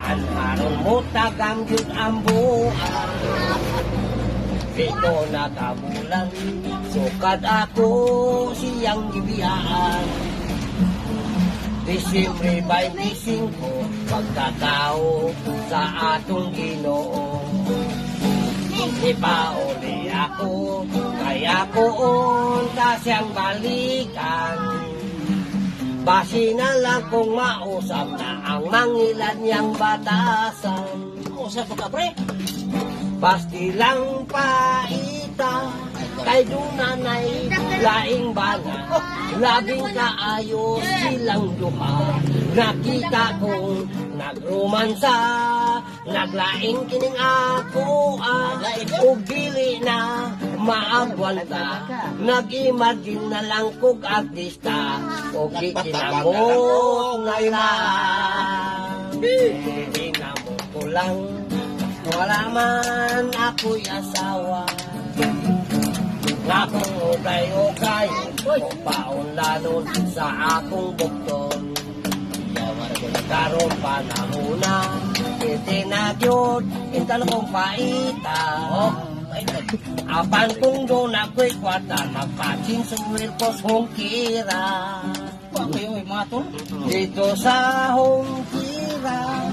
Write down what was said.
Anharon mo tagang yun ang buwan. Dito nakabulan, sukad ako siyang gibiyaan. Disyembre 25, pagkatao sa atong Ginoo. Ipauli ako, kaya koon ta siyang balikan. Basi na lang kung mausap na ang mangilan niyang batasan. Usap mo ka, pre. Basti lang paita, kay dunanay laing bana. Labing kaayos silang duha. Nakita kong nagromansa, naglaing kining ako ug dili na maagwanta. Nag-imagine na lang kog artista ug gikinamot na lang. Hindi na mo ko lang, wala man ako'y asawa. Nga kung ukay-ukay, paunlanon sa akong bukton. Karon panahona, itinagyod, intalong paita. Apan kung doon ako'y kwata, magpatsin sa Wilkos Hongkira. Ako yung mga tol. Dito sa Hongkira,